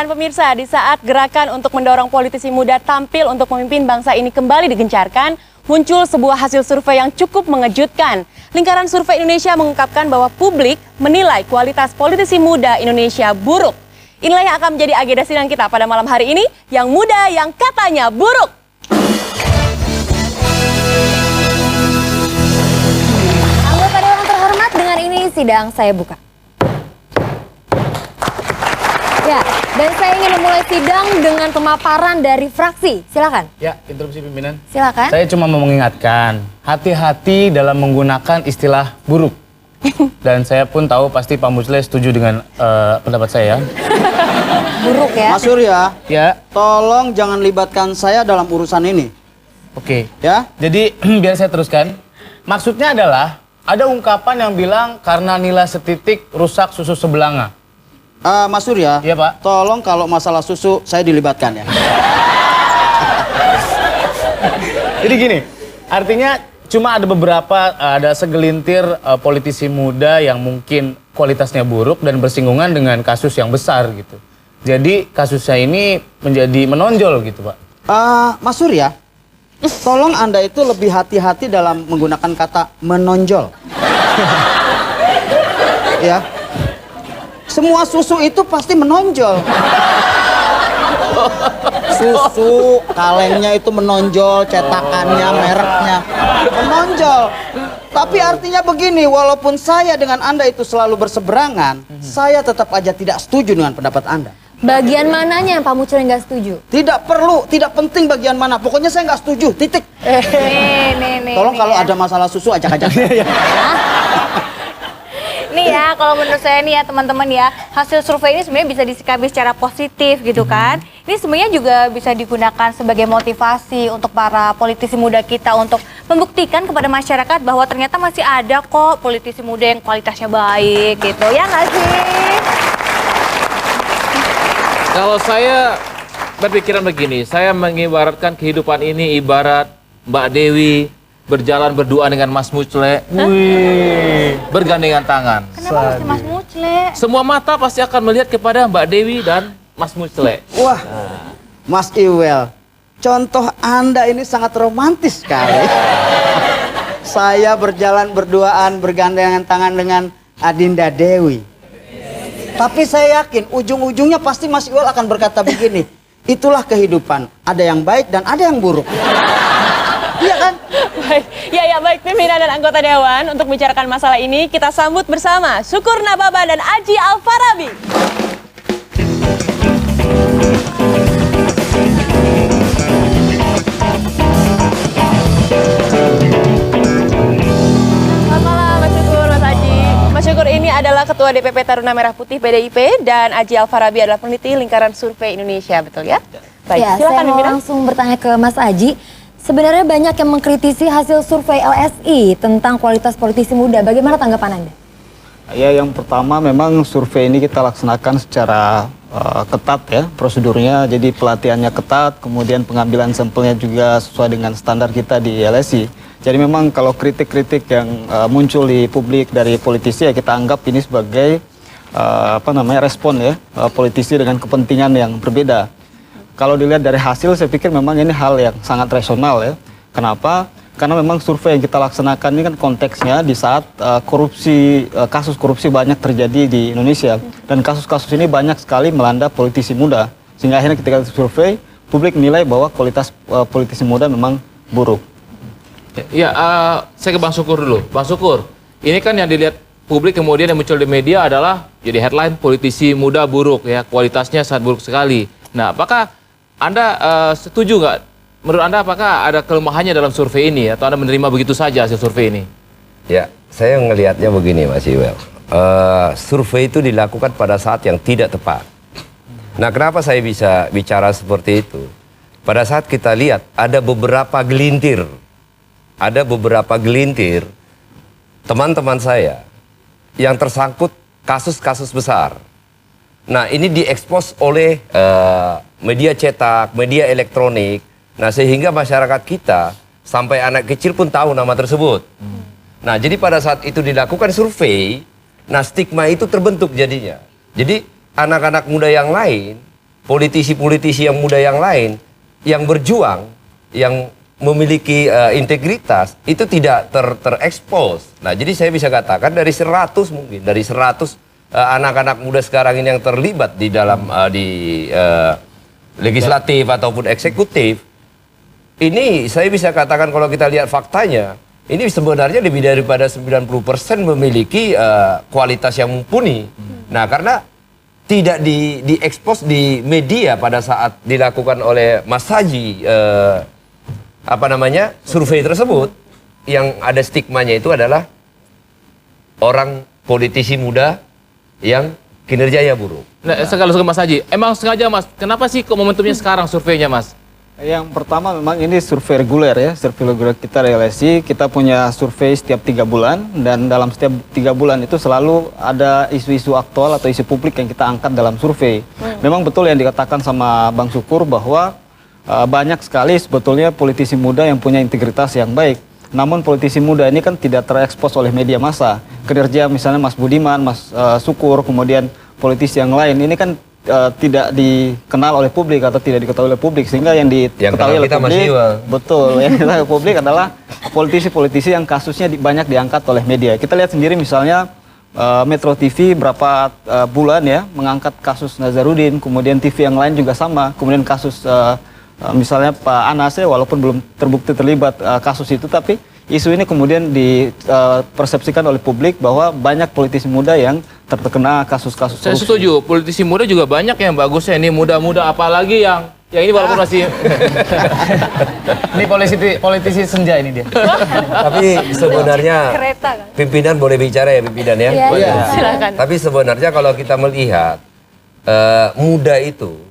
pemirsa, di saat gerakan untuk mendorong politisi muda tampil untuk memimpin bangsa ini kembali digencarkan, muncul sebuah hasil survei yang cukup mengejutkan. Lingkaran Survei Indonesia mengungkapkan bahwa publik menilai kualitas politisi muda Indonesia buruk. Inilah yang akan menjadi agenda sidang kita pada malam hari ini, yang muda yang katanya buruk. Anggota Dewan terhormat, dengan ini sidang saya buka. Ya, dan saya ingin memulai sidang dengan pemaparan dari fraksi. Silakan. Ya, interupsi pimpinan. Silakan. Saya cuma mau mengingatkan, hati-hati dalam menggunakan istilah buruk. Dan saya pun tahu pasti Pak Musle setuju dengan pendapat saya. Buruk ya. Mas Surya, Ya, tolong jangan libatkan saya dalam urusan ini. oke. Ya, Jadi biar saya teruskan. Maksudnya adalah ada ungkapan yang bilang karena nilai setitik rusak susu sebelanga. Mas Surya, Iya, Pak. tolong kalau masalah susu saya dilibatkan ya. Jadi gini, artinya cuma ada beberapa, ada segelintir politisi muda yang mungkin kualitasnya buruk dan bersinggungan dengan kasus yang besar gitu. Jadi kasusnya ini menjadi menonjol gitu, Pak. Mas Surya, tolong Anda itu lebih hati-hati dalam menggunakan kata menonjol. Ya, semua susu itu pasti menonjol. Susu, kalengnya itu menonjol, cetakannya, mereknya menonjol. Tapi artinya begini, walaupun saya dengan Anda itu selalu berseberangan, saya tetap aja tidak setuju dengan pendapat Anda. Bagian mananya yang Pak Mucul nggak setuju? Tidak perlu, tidak penting bagian mana. Pokoknya saya nggak setuju, titik. Nih. Tolong kalau ada masalah susu ajak-ajak. Nih ya, kalau menurut saya nih ya teman-teman ya, hasil survei ini sebenarnya bisa disikapi secara positif gitu kan. Ini sebenarnya juga bisa digunakan sebagai motivasi untuk para politisi muda kita untuk membuktikan kepada masyarakat bahwa ternyata masih ada kok politisi muda yang kualitasnya baik gitu. Ya nggak sih? Kalau saya berpikiran begini, saya mengibaratkan kehidupan ini ibarat Mbak Dewi berjalan berdua dengan Mas Mucle, bergandengan tangan. Kenapa mesti Mas Mucle? Semua mata pasti akan melihat kepada Mbak Dewi dan Mas Mucle. Wah, Mas Iwel, contoh Anda ini sangat romantis sekali. Saya berjalan berduaan bergandengan tangan dengan Adinda Dewi. Tapi saya yakin ujung-ujungnya pasti Mas Iwel akan berkata begini, itulah kehidupan, ada yang baik dan ada yang buruk. Iya kan? Baik, baik pimpinan dan anggota Dewan, untuk membicarakan masalah ini kita sambut bersama Syukur Nababa dan Aji Alfarabi. Selamat malam Mas Syukur, Mas Aji. Mas Syukur ini adalah Ketua DPP Taruna Merah Putih PDIP dan Aji Alfarabi adalah peneliti Lingkaran Survei Indonesia, betul ya? Baik, Ya, silakan saya mau pimpinan. langsung bertanya ke Mas Aji. Sebenarnya banyak yang mengkritisi hasil survei LSI tentang kualitas politisi muda. Bagaimana tanggapan Anda? Ya, yang pertama memang survei ini kita laksanakan secara ketat ya prosedurnya. Jadi pelatihannya ketat, kemudian pengambilan sampelnya juga sesuai dengan standar kita di LSI. Jadi memang kalau kritik-kritik yang muncul di publik dari politisi ya kita anggap ini sebagai respon ya politisi dengan kepentingan yang berbeda. Kalau dilihat dari hasil, saya pikir memang ini hal yang sangat rasional ya. Kenapa? Karena memang survei yang kita laksanakan ini kan konteksnya di saat kasus korupsi banyak terjadi di Indonesia. Dan kasus-kasus ini banyak sekali melanda politisi muda. Sehingga akhirnya ketika survei, publik menilai bahwa kualitas politisi muda memang buruk. Ya, saya ke Bang Syukur dulu. Bang Syukur, ini kan yang dilihat publik kemudian yang muncul di media adalah jadi headline politisi muda buruk ya, kualitasnya sangat buruk sekali. Nah, apakah Anda setuju nggak? Menurut Anda apakah ada kelemahannya dalam survei ini atau Anda menerima begitu saja hasil survei ini? Ya, saya ngelihatnya begini Mas Iwel. Survei itu dilakukan pada saat yang tidak tepat. Nah, kenapa saya bisa bicara seperti itu? Pada saat kita lihat ada beberapa gelintir teman-teman saya yang tersangkut kasus-kasus besar. Nah, ini diekspos oleh media cetak, media elektronik. Nah, sehingga masyarakat kita sampai anak kecil pun tahu nama tersebut. Nah, jadi pada saat itu dilakukan survei, nah stigma itu terbentuk jadinya. Jadi anak-anak muda yang lain politisi-politisi yang muda yang lain yang berjuang, yang memiliki integritas itu tidak terekspos. Nah, jadi saya bisa katakan dari 100 mungkin, dari 100 anak-anak muda sekarang ini yang terlibat di dalam legislatif ataupun eksekutif, ini saya bisa katakan kalau kita lihat faktanya, ini sebenarnya lebih daripada 90% memiliki kualitas yang mumpuni. Nah, karena tidak diekspos di media pada saat dilakukan oleh Mas Haji survei tersebut, yang ada stigmanya itu adalah orang politisi muda yang kinerjanya buruk. Nah, kalau ke Mas Haji, emang sengaja Mas, kenapa sih kok momentumnya sekarang surveinya Mas? Yang pertama memang ini survei reguler ya, survei reguler kita dari LSI. Kita punya survei setiap 3 bulan, dan dalam setiap 3 bulan itu selalu ada isu-isu aktual atau isu publik yang kita angkat dalam survei. Memang betul yang dikatakan sama Bang Syukur bahwa banyak sekali sebetulnya politisi muda yang punya integritas yang baik. Namun politisi muda ini kan tidak terekspos oleh media massa. Kinerja misalnya Mas Budiman, Mas Syukur, kemudian politisi yang lain ini kan tidak dikenal oleh publik atau tidak diketahui oleh publik, sehingga yang diketahui oleh publik, betul, yang diketahui oleh publik adalah politisi-politisi yang kasusnya banyak diangkat oleh media. Kita lihat sendiri misalnya Metro TV berapa bulan ya mengangkat kasus Nazarudin, kemudian TV yang lain juga sama, kemudian kasus misalnya Pak Anas ya, walaupun belum terbukti terlibat kasus itu, tapi isu ini kemudian dipersepsikan oleh publik bahwa banyak politisi muda yang terkena kasus-kasus korupsi. Saya setuju, politisi muda juga banyak yang bagusnya. Ini muda-muda, apalagi yang ini walaupun masih Ini politisi senja ini dia. Tapi sebenarnya pimpinan boleh bicara ya, pimpinan ya. Iya. Silakan. Tapi sebenarnya kalau kita melihat muda itu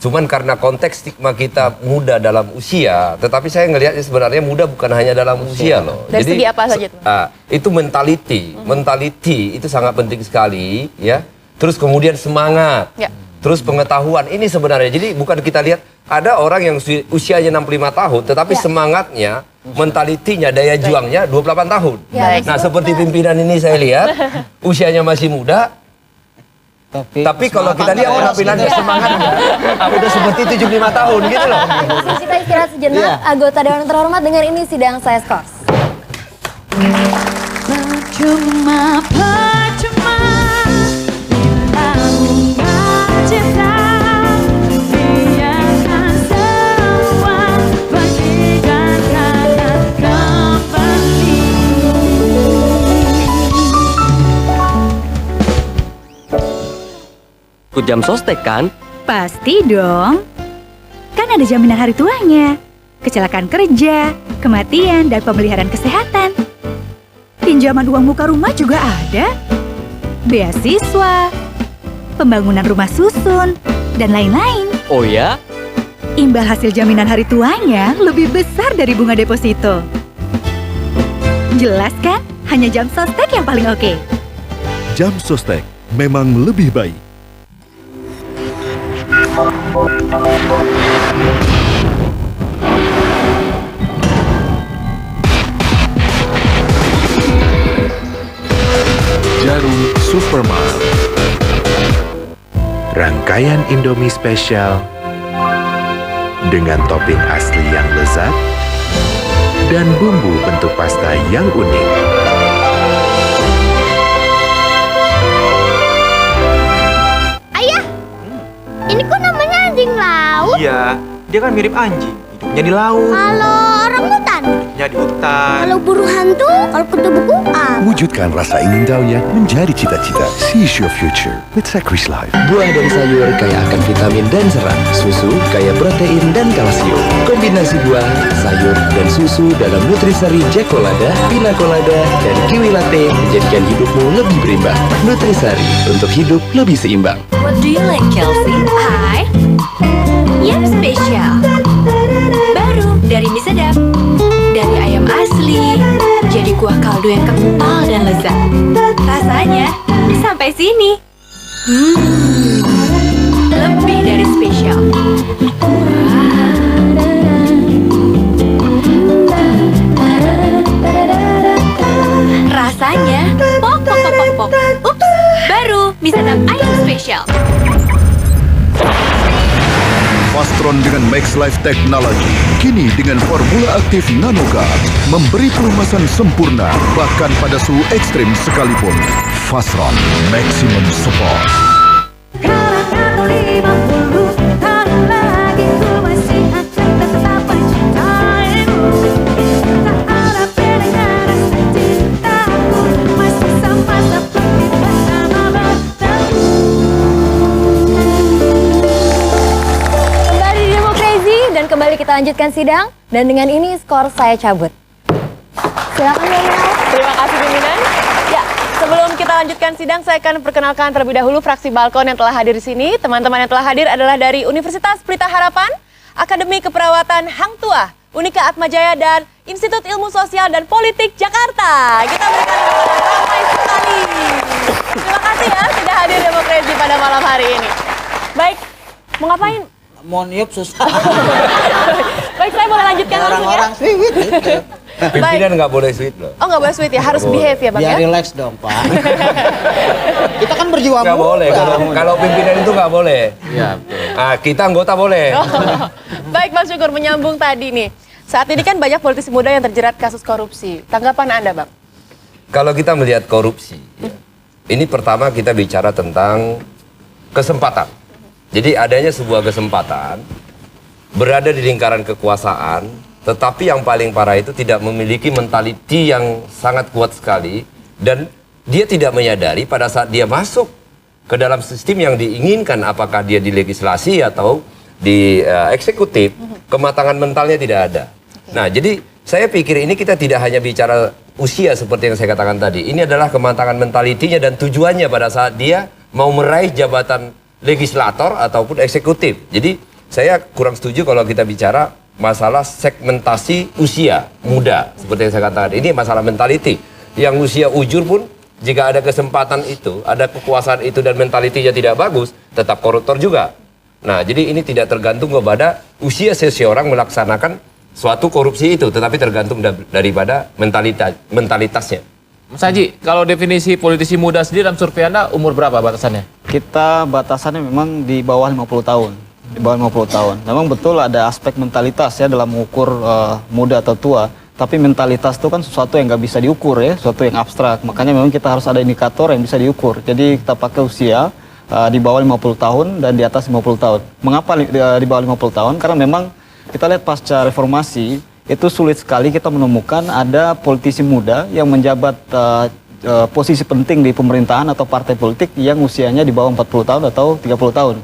cuman karena konteks stigma kita muda dalam usia, tetapi saya ngelihatnya sebenarnya muda bukan hanya dalam usia loh. Dari segi apa saja tuh? Itu mentality itu sangat penting sekali ya. Terus kemudian semangat, terus pengetahuan ini sebenarnya. Jadi bukan kita lihat ada orang yang usianya 65 tahun, tetapi semangatnya, mentalitinya, daya juangnya 28 tahun. Nah seperti pimpinan ini saya lihat usianya masih muda. Tapi kalau kita lihat penampilannya semangatnya udah seperti 75 tahun gitu loh. Kita istirahat sejenak. Anggota Dewan terhormat, dengar ini sidang saya skors. Percuma bila mencipta, biarkan semua bagikan kata kembali. Ikut jam sostek kan? Pasti dong. Kan ada jaminan hari tuanya, kecelakaan kerja, kematian, dan pemeliharaan kesehatan. Pinjaman uang muka rumah juga ada. Beasiswa, pembangunan rumah susun, dan lain-lain. Oh ya? Imbal hasil jaminan hari tuanya lebih besar dari bunga deposito. Jelas kan? Hanya jam sostek yang paling oke. Jam sostek memang lebih baik. Jarum Supermart, rangkaian Indomie spesial dengan topping asli yang lezat dan bumbu bentuk pasta yang unik. Ayah, ini kok namanya anjing laut? Iya, dia kan mirip anjing, hidupnya di laut. Kalau orangutan? Hidupnya di hutan. Kalau burung hantu? Kalau kutu buku? Wujudkan rasa ingin tahunya menjadi cita-cita. Seize your future with Sakris Life. Buah dan sayur kaya akan vitamin dan serat. Susu kaya protein dan kalsium. Kombinasi buah, sayur, dan susu dalam Nutrisari Jacolada, Pina Colada, dan Kiwi Latte menjadikan hidupmu lebih berimbang. Nutrisari, untuk hidup lebih seimbang. What do you like, Kelsey? Hai. Yang spesial. Baru dari mie sedap. Dari ayam asli. Jadi kuah kaldu yang kental dan lezat. Rasanya sampai sini. Lebih dari spesial. Rasanya pok. Ups, baru mie sedap ayam spesial. Fastron dengan Max Life Technology. Kini dengan formula aktif NanoGuard memberi pelumasan sempurna bahkan pada suhu ekstrim sekalipun. Fastron Maximum Support. Kembali kita lanjutkan sidang dan dengan ini skor saya cabut. Silakan Miminan. Terima kasih pimpinan. Ya, sebelum kita lanjutkan sidang, saya akan perkenalkan terlebih dahulu fraksi Balkon yang telah hadir di sini. Teman-teman yang telah hadir adalah dari Universitas Pelita Harapan, Akademi Keperawatan Hang Tuah, Unika Atmajaya, dan Institut Ilmu Sosial dan Politik Jakarta. Kita berikan tepuk tangan ramai sekali. Terima kasih ya sudah hadir Demokrasi pada malam hari ini. Baik, mau ngapain? Mau niup susah. Baik, saya boleh lanjutkan langsung ya? Orang-orang sweet gitu. Pimpinan nggak boleh sweet loh. Oh, nggak boleh sweet ya, harus behave ya Bang Biar ya? relax dong Pak. Kita kan berjuang. Nggak boleh, kalau pimpinan itu nggak boleh. Iya. Kita anggota boleh. Baik Bang Syukur, menyambung tadi nih. Saat ini kan banyak politisi muda yang terjerat kasus korupsi. Tanggapan Anda Bang? Kalau kita melihat korupsi, ini pertama kita bicara tentang kesempatan. Jadi adanya sebuah kesempatan berada di lingkaran kekuasaan, tetapi yang paling parah itu tidak memiliki mentaliti yang sangat kuat sekali dan dia tidak menyadari pada saat dia masuk ke dalam sistem yang diinginkan, apakah dia di legislasi atau di eksekutif, kematangan mentalnya tidak ada. Nah, jadi saya pikir ini kita tidak hanya bicara usia seperti yang saya katakan tadi. Ini adalah kematangan mentalitinya dan tujuannya pada saat dia mau meraih jabatan legislator ataupun eksekutif. Jadi saya kurang setuju kalau kita bicara masalah segmentasi usia muda seperti yang saya katakan. Ini masalah mentality. Yang usia ujur pun jika ada kesempatan itu, ada kekuasaan itu dan mentalitinya tidak bagus, tetap koruptor juga. Nah, jadi ini tidak tergantung kepada usia seseorang melaksanakan suatu korupsi itu, tetapi tergantung daripada mentalitasnya. Mas Haji, kalau definisi politisi muda sendiri dalam survei Anda umur berapa batasannya? Kita batasannya memang di bawah 50 tahun. Di bawah 50 tahun. Memang betul ada aspek mentalitas ya dalam mengukur muda atau tua. Tapi mentalitas itu kan sesuatu yang nggak bisa diukur ya, sesuatu yang abstrak. Makanya memang kita harus ada indikator yang bisa diukur. Jadi kita pakai usia di bawah 50 tahun dan di atas 50 tahun. Mengapa di bawah 50 tahun? Karena memang kita lihat pasca reformasi, itu sulit sekali kita menemukan ada politisi muda yang menjabat posisi penting di pemerintahan atau partai politik yang usianya di bawah 40 tahun atau 30 tahun.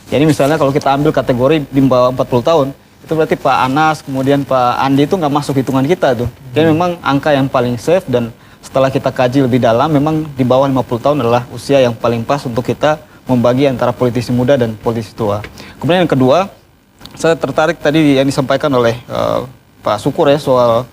Jadi misalnya kalau kita ambil kategori di bawah 40 tahun, itu berarti Pak Anas, kemudian Pak Andi itu nggak masuk hitungan kita tuh. Jadi memang angka yang paling safe dan setelah kita kaji lebih dalam, memang di bawah 50 tahun adalah usia yang paling pas untuk kita membagi antara politisi muda dan politisi tua. Kemudian yang kedua, saya tertarik tadi yang disampaikan oleh Pak Syukur ya soal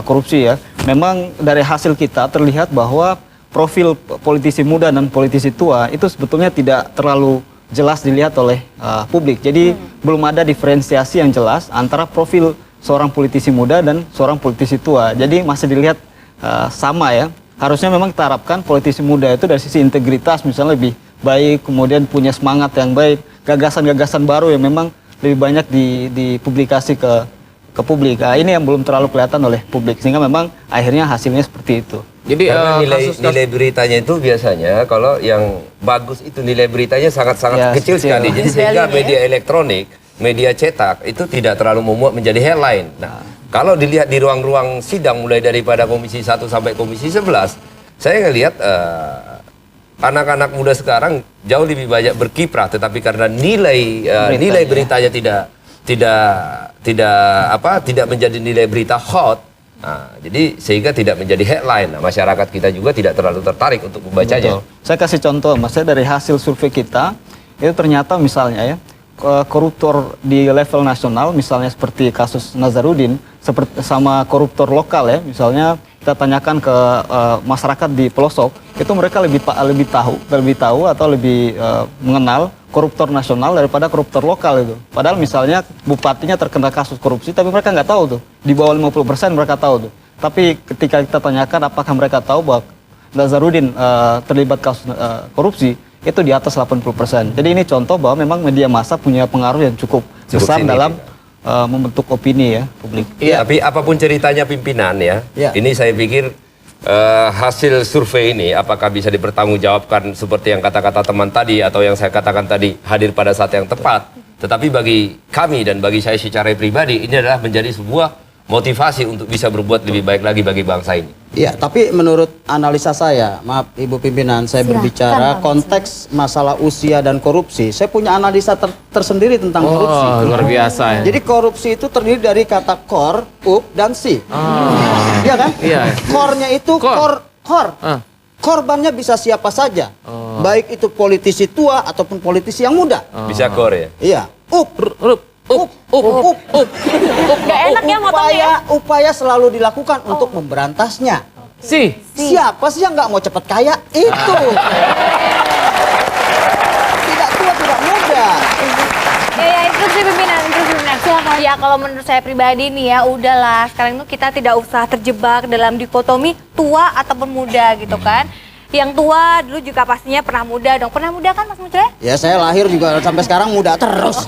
korupsi ya. Memang dari hasil kita terlihat bahwa profil politisi muda dan politisi tua itu sebetulnya tidak terlalu jelas dilihat oleh publik. Jadi belum ada diferensiasi yang jelas antara profil seorang politisi muda dan seorang politisi tua. Jadi masih dilihat sama ya. Harusnya memang kita harapkan politisi muda itu dari sisi integritas misalnya lebih baik, kemudian punya semangat yang baik, gagasan-gagasan baru yang memang lebih banyak dipublikasi ke publik. Ini yang belum terlalu kelihatan oleh publik sehingga memang akhirnya hasilnya seperti itu. Jadi nilai beritanya itu biasanya kalau yang bagus itu nilai beritanya sangat-sangat kecil sekali. Jadi sehingga media elektronik, media cetak itu tidak terlalu memuat menjadi headline. Nah, kalau dilihat di ruang-ruang sidang mulai daripada Komisi 1 sampai Komisi 11, saya ngelihat anak-anak muda sekarang jauh lebih banyak berkiprah, tetapi karena nilai beritanya tidak menjadi nilai berita hot. Nah, jadi sehingga tidak menjadi headline. Nah, masyarakat kita juga tidak terlalu tertarik untuk membacanya. Betul. Saya kasih contoh, Mas, dari hasil survei kita itu ternyata misalnya ya koruptor di level nasional, misalnya seperti kasus Nazarudin, seperti sama koruptor lokal ya, misalnya kita tanyakan ke masyarakat di pelosok, itu mereka lebih tahu atau lebih mengenal koruptor nasional daripada koruptor lokal itu. Padahal misalnya bupatinya terkena kasus korupsi, tapi mereka nggak tahu tuh. Di bawah 50% mereka tahu tuh. Tapi ketika kita tanyakan apakah mereka tahu bahwa Nazarudin terlibat kasus korupsi, itu di atas 80%. Jadi ini contoh bahwa memang media massa punya pengaruh yang cukup besar signifikan. dalam membentuk opini ya publik. Iya, tapi apapun ceritanya pimpinan ya, ini saya pikir hasil survei ini apakah bisa dipertanggungjawabkan seperti yang kata-kata teman tadi atau yang saya katakan tadi hadir pada saat yang tepat. Tetapi bagi kami dan bagi saya secara pribadi ini adalah menjadi sebuah motivasi untuk bisa berbuat lebih baik lagi bagi bangsa ini. Iya, tapi menurut analisa saya, maaf Ibu Pimpinan, saya berbicara konteks masalah usia dan korupsi. Saya punya analisa tersendiri tentang korupsi. Luar biasa ya. Jadi korupsi itu terdiri dari kata kor, up, dan si. Iya kan? Iya. Kornya itu kor. Korbannya bisa siapa saja. Baik itu politisi tua ataupun politisi yang muda. Bisa kor ya? Iya. Up. Gak enak ya motongnya. Upaya selalu dilakukan untuk memberantasnya. Siapa sih yang nggak mau cepat kaya? Itu. Tidak tua, tidak muda. Ya, instruksi pimpinan. Silakan. Ya, kalau menurut saya pribadi nih ya, udahlah. Sekarang itu kita tidak usah terjebak dalam dikotomi tua ataupun muda gitu kan. Yang tua dulu juga pastinya pernah muda dong. Pernah muda kan Mas Mucre? Ya saya lahir juga sampai sekarang muda terus.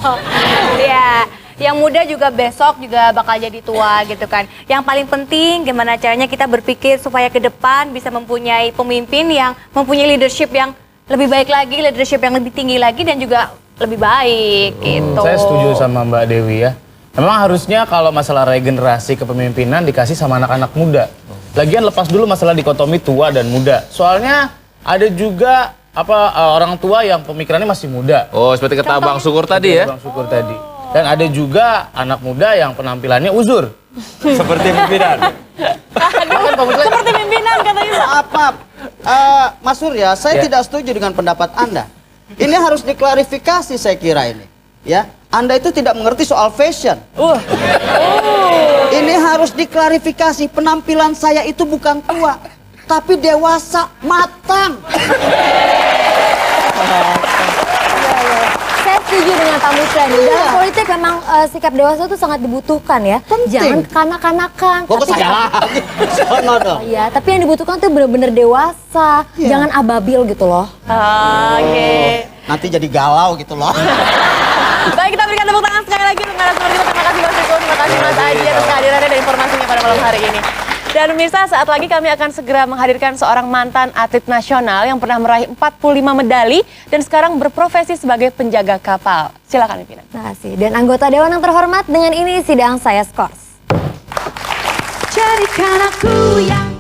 Ya, yang muda juga besok juga bakal jadi tua gitu kan. Yang paling penting gimana caranya kita berpikir supaya ke depan bisa mempunyai pemimpin yang mempunyai leadership yang lebih baik lagi, leadership yang lebih tinggi lagi dan juga lebih baik gitu. Saya setuju sama Mbak Dewi ya. Memang harusnya kalau masalah regenerasi kepemimpinan dikasih sama anak-anak muda. Lagian lepas dulu masalah dikotomi tua dan muda. Soalnya ada juga orang tua yang pemikirannya masih muda. Oh, seperti kata Bang Sukur tadi ya. Bang Sukur tadi. Dan ada juga anak muda yang penampilannya uzur. Seperti pimpinan. Seperti pimpinan katanya. Maaf, Mas Surya, saya tidak setuju dengan pendapat Anda. Ini harus diklarifikasi saya kira ini. Ya, Anda itu tidak mengerti soal fashion. Ini harus diklarifikasi. Penampilan saya itu bukan tua, tapi dewasa, matang. Saya setuju dengan Pak Mucre. Dalam politik memang sikap dewasa itu sangat dibutuhkan ya. Jangan kanak-kanakan. Iya, tapi yang dibutuhkan tuh benar-benar dewasa. Jangan ababil gitu loh. Oke. Nanti jadi galau gitu loh. Baik, kita berikan tepuk tangan sekali lagi untuk narasumber kita. Terima kasih Mas Riko, terima kasih Mas Aji atas kehadirannya dan informasinya pada malam hari ini. Dan pemirsa, saat lagi kami akan segera menghadirkan seorang mantan atlet nasional yang pernah meraih 45 medali dan sekarang berprofesi sebagai penjaga kapal. Silakan pimpinan. Terima kasih. Dan anggota Dewan yang terhormat, dengan ini sidang saya skors. Carikan aku yang